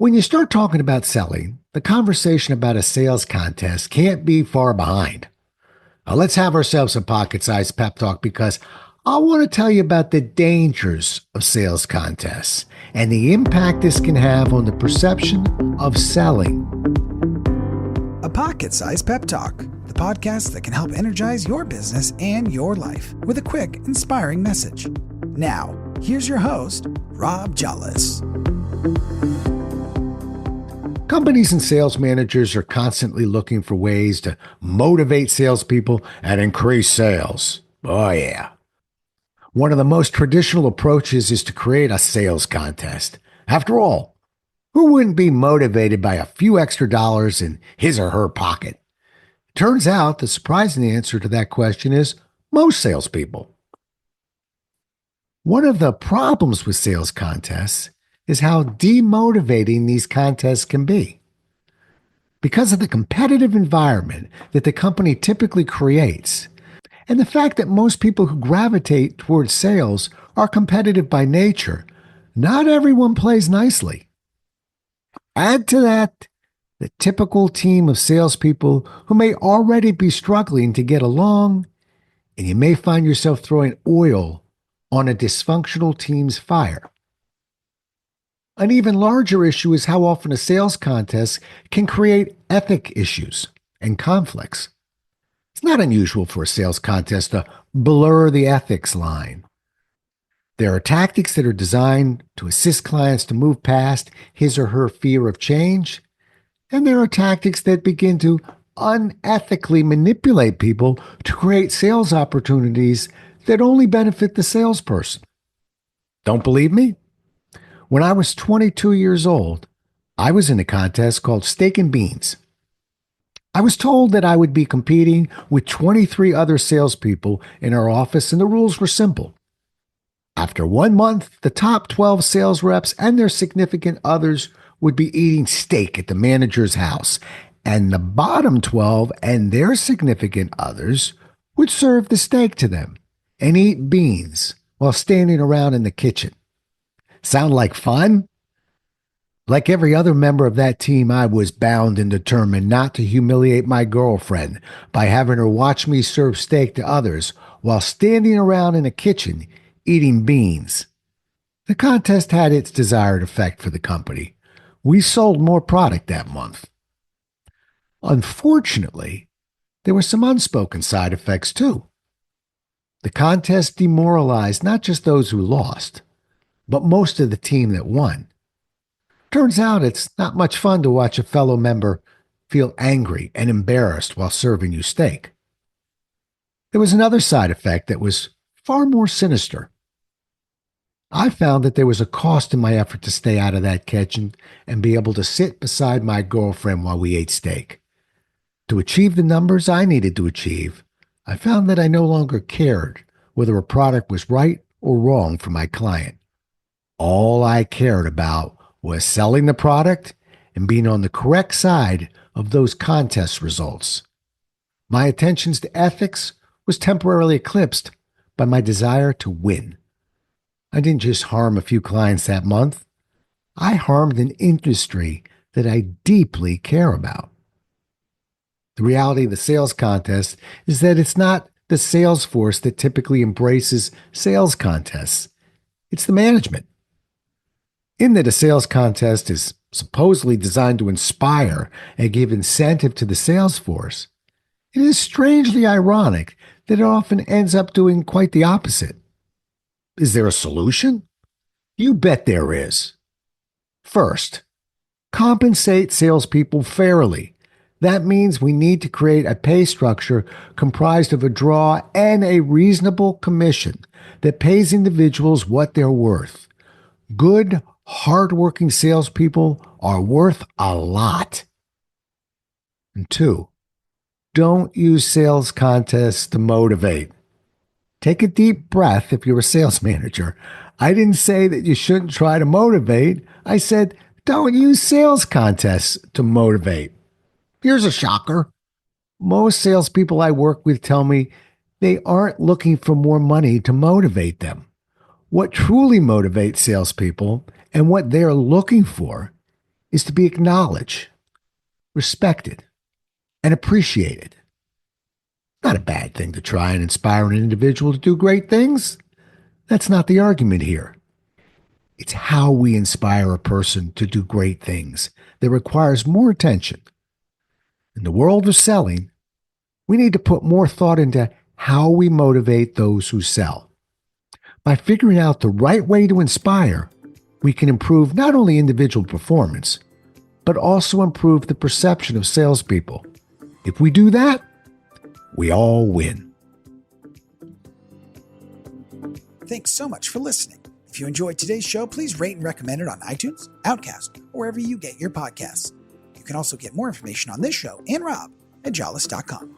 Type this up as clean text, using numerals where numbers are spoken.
When you start talking about selling, the conversation about a sales contest can't be far behind. Let's have ourselves a pocket sized pep talk because I want to tell you about the dangers of sales contests and the impact this can have on the perception of selling. A Pocket Sized Pep Talk, the podcast that can help energize your business and your life with a quick, inspiring message. Now, here's your host, Rob Jolles. Companies and sales managers are constantly looking for ways to motivate salespeople and increase sales. Oh, yeah. One of the most traditional approaches is to create a sales contest. After all, who wouldn't be motivated by a few extra dollars in his or her pocket? Turns out the surprising answer to that question is most salespeople. One of the problems with sales contests is how demotivating these contests can be. Because of the competitive environment that the company typically creates, and the fact that most people who gravitate towards sales are competitive by nature, not everyone plays nicely. Add to that the typical team of salespeople who may already be struggling to get along, and you may find yourself throwing oil on a dysfunctional team's fire. An even larger issue is how often a sales contest can create ethic issues and conflicts. It's not unusual for a sales contest to blur the ethics line. There are tactics that are designed to assist clients to move past his or her fear of change, and there are tactics that begin to unethically manipulate people to create sales opportunities that only benefit the salesperson. Don't believe me? When I was 22 years old, I was in a contest called Steak and Beans. I was told that I would be competing with 23 other salespeople in our office, and the rules were simple. After 1 month, the top 12 sales reps and their significant others would be eating steak at the manager's house, and the bottom 12 and their significant others would serve the steak to them and eat beans while standing around in the kitchen. Sound like fun? Like every other member of that team, I was bound and determined not to humiliate my girlfriend by having her watch me serve steak to others while standing around in a kitchen eating beans. The contest had its desired effect for the company. We sold more product that month. Unfortunately, there were some unspoken side effects too. The contest demoralized not just those who lost, but most of the team that won. Turns out it's not much fun to watch a fellow member feel angry and embarrassed while serving you steak. There was another side effect that was far more sinister. I found that there was a cost in my effort to stay out of that kitchen and be able to sit beside my girlfriend while we ate steak. To achieve the numbers I needed to achieve, I found that I no longer cared whether a product was right or wrong for my client. All I cared about was selling the product and being on the correct side of those contest results. My attentions to ethics was temporarily eclipsed by my desire to win. I didn't just harm a few clients that month. I harmed an industry that I deeply care about. The reality of the sales contest is that it's not the sales force that typically embraces sales contests. It's the management. In that a sales contest is supposedly designed to inspire and give incentive to the sales force, it is strangely ironic that it often ends up doing quite the opposite. Is there a solution? You bet there is. First, compensate salespeople fairly. That means we need to create a pay structure comprised of a draw and a reasonable commission that pays individuals what they're worth. Good, hardworking salespeople are worth a lot. And two, don't use sales contests to motivate. Take a deep breath if you're a sales manager. I didn't say that you shouldn't try to motivate. I said, don't use sales contests to motivate. Here's a shocker. Most salespeople I work with tell me they aren't looking for more money to motivate them. What truly motivates salespeople and what they're looking for is to be acknowledged, respected, and appreciated. Not a bad thing to try and inspire an individual to do great things. That's not the argument here. It's how we inspire a person to do great things that requires more attention. In the world of selling, we need to put more thought into how we motivate those who sell. By figuring out the right way to inspire, we can improve not only individual performance, but also improve the perception of salespeople. If we do that, we all win. Thanks so much for listening. If you enjoyed today's show, please rate and recommend it on iTunes, Outcast, or wherever you get your podcasts. You can also get more information on this show and Rob at jollis.com.